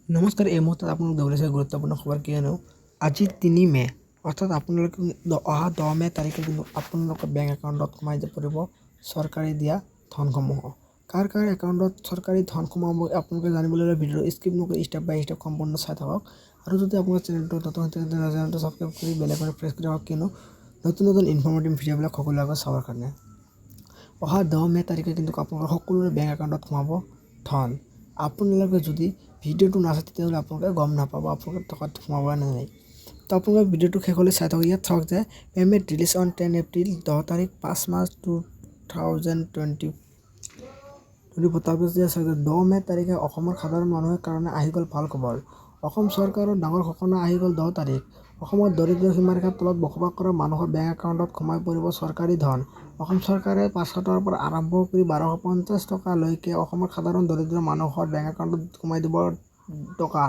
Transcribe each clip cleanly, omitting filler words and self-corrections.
নমস্কাৰ, এই মুহূৰ্তত আপোনালোক দৌৰিছে গুৰুত্বপূৰ্ণ খবৰ কিয়নো আজি ৩ মে অৰ্থাৎ আপোনালোকে অহা 10 মে তাৰিখে কিন্তু আপোনালোকৰ বেংক একাউণ্টত সোমাই পৰিব চৰকাৰে দিয়া ধনসমূহ। কাৰ একাউণ্টত চৰকাৰী ধন সোমাব আপোনালোকে জানিবলৈ হ'লে ভিডিঅ' স্কিপ নকৰি ষ্টেপ বাই ষ্টেপ সম্পূৰ্ণ চাই থাকক। আৰু যদি আপোনাৰ চেনেলটো নতুন চেনেলটো ছাবস্ক্ৰাইব কৰি বেলেগত প্ৰেছ কৰি ৰাখক কিয়নো নতুন ইনফৰ্মেটিভ ভিডিঅ'বিলাক সকলোৰে আগত চাবৰ কাৰণে। অহা 10 মে তাৰিখে কিন্তু আপোনালোকৰ সকলোৰে বেংক একাউণ্টত সোমাব ধন। আপোনালোকে যদি ভিডিঅ'টো নাচায় তেতিয়াহ'লে আপোনালোকে গম নাপাব আপোনালোকৰ টকাত সোমাব নে নাই। তো আপোনালোকে ভিডিঅ'টো শেষলৈ চাই থাকক। ইয়াত চাওক যে পে'মেণ্ট ৰিলিজ অন 10 এপ্ৰিল 10 তাৰিখ 5 মাৰ্চ 2020। তাৰপিছত চাওক যে 10 মে তাৰিখে অসমৰ সাধাৰণ মানুহৰ কাৰণে আহি গ'ল ভাল খবৰ। অসম চৰকাৰৰ ডাঙৰ ঘোষণা আহি গ'ল 10 তাৰিখ। অসমত দৰিদ্ৰ সীমাৰেখাৰ তলত বসবাস কৰা মানুহৰ বেংক একাউণ্টত সোমাই পৰিব চৰকাৰী ধন। অসম চৰকাৰে 500 টকাৰ পৰা আৰম্ভ কৰি 1250 টকালৈকে অসমৰ সাধাৰণ দৰিদ্ৰ মানুহৰ বেংক একাউণ্টত সোমাই দিব টকা।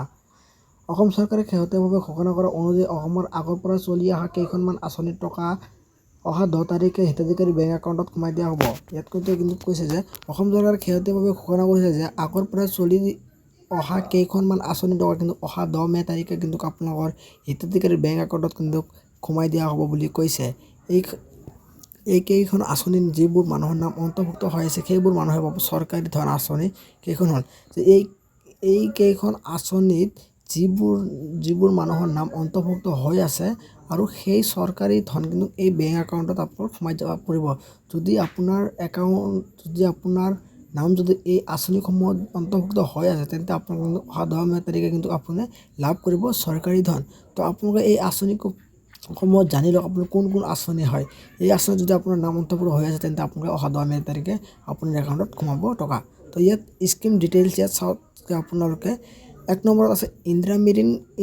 অসম চৰকাৰে শেহতীয়াভাৱে ঘোষণা কৰা অনুযায়ী অসমৰ আগৰ পৰা চলি অহা কেইখনমান আঁচনিৰ টকা অহা 10 তাৰিখে হিতাধিকাৰী বেংক একাউণ্টত সোমাই দিয়া হ'ব। ইয়াত কিন্তু কৈছে যে অসম চৰকাৰে শেহতীয়াভাৱে ঘোষণা কৰিছে যে আগৰ পৰা চলি অহা কেইখনমান আঁচনিৰ টকা কিন্তু অহা 10 মে তাৰিখে কিন্তু আপোনালোকৰ হিতাধিকাৰী বেংক একাউণ্টত কিন্তু সোমাই দিয়া হ'ব বুলি কৈছে। এইকেইখন আঁচনিত যিবোৰ মানুহৰ নাম অন্তৰ্ভুক্ত হৈ আছে সেইবোৰ মানুহে পাব চৰকাৰী ধন। আঁচনি কেইখন হ'ল যে এইকেইখন আঁচনিত যিবোৰ মানুহৰ নাম অন্তৰ্ভুক্ত হৈ আছে আৰু সেই চৰকাৰী ধন কিন্তু এই বেংক একাউণ্টত আপোনালোক সোমাই যাব পৰিব। যদি আপোনাৰ নাম যদি এই আঁচনিসমূহত অন্তৰ্ভুক্ত হৈ আছে তেন্তে আপোনালোকে কিন্তু অহা 10 মে তাৰিখে কিন্তু আপুনি লাভ কৰিব চৰকাৰী ধন। তো আপোনালোকে এই আঁচনিসমূহত জানি লওক আপোনাৰ কোন আঁচনি হয়। এই আঁচনিত যদি আপোনাৰ নাম অন্তৰ্ভুক্ত হৈ আছে তেন্তে আপোনালোকে অহা 10 মে তাৰিখে আপোনাৰ একাউণ্টত সোমাব টকা। তো ইয়াত স্কিম ডিটেইলছ ইয়াত চাওক যে আপোনালোকে 1 নম্বৰত আছে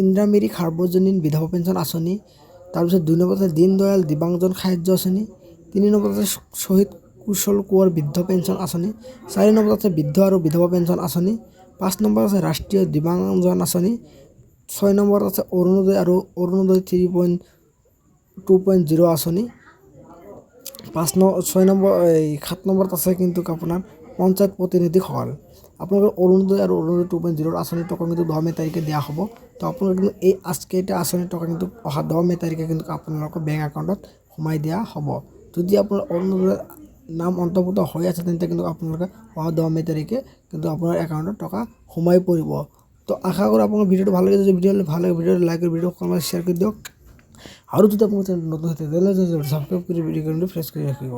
ইন্দিৰা সাৰ্বজনীন বিধৱা পেঞ্চন আঁচনি। তাৰপিছত 2 নম্বৰত আছে দীনদয়াল দিব্যাংজন সাহায্য আঁচনি। 3 নম্বৰত আছে শ্বহীদ কুশল কোঁৱৰ বৃদ্ধ পেঞ্চন আঁচনি। 4 নম্বৰত আছে বৃদ্ধ আৰু বিধৱা পেঞ্চন আঁচনি। 5 নম্বৰত আছে ৰাষ্ট্ৰীয় দিব্যাংগজন আঁচনি। 6 নম্বৰত আছে অৰুণোদয় আৰু অৰুণোদয় 3.2.0 আঁচনি। 7 নম্বৰত আছে কিন্তু আপোনাৰ পঞ্চায়ত প্ৰতিনিধিসকল। আপোনালোকৰ অৰুণোদয় আৰু অৰুণোদয় 2.0 আঁচনিৰ টকা কিন্তু 10 মে তাৰিখে দিয়া হ'ব। তো আপোনালোকে কিন্তু এই কেইটা আঁচনিৰ টকা কিন্তু অহা 10 মে তাৰিখে কিন্তু আপোনালোকৰ বেংক একাউণ্টত সোমাই দিয়া হ'ব। যদি আপোনাৰ অৰুণোদয়ৰ নাম অন্তৰ্ভুক্ত হৈ আছে তেন্তে কিন্তু আপোনালোকে অহা 10 মে তাৰিখে কিন্তু আপোনাৰ একাউণ্টত টকা সোমাই পৰিব। তো আশা কৰোঁ আপোনাৰ ভিডিঅ'টো ভাল লাগে। যদি ভিডিঅ'টো লাইক কৰি ভিডিঅ' শ্বেয়াৰ কৰি দিয়ক। আৰু যদি আপোনাৰ নতুন তেতিয়াহ'লে ছাবস্ক্ৰাইব কৰি ভিডিঅ'টো প্ৰেছ কৰি ৰাখিব।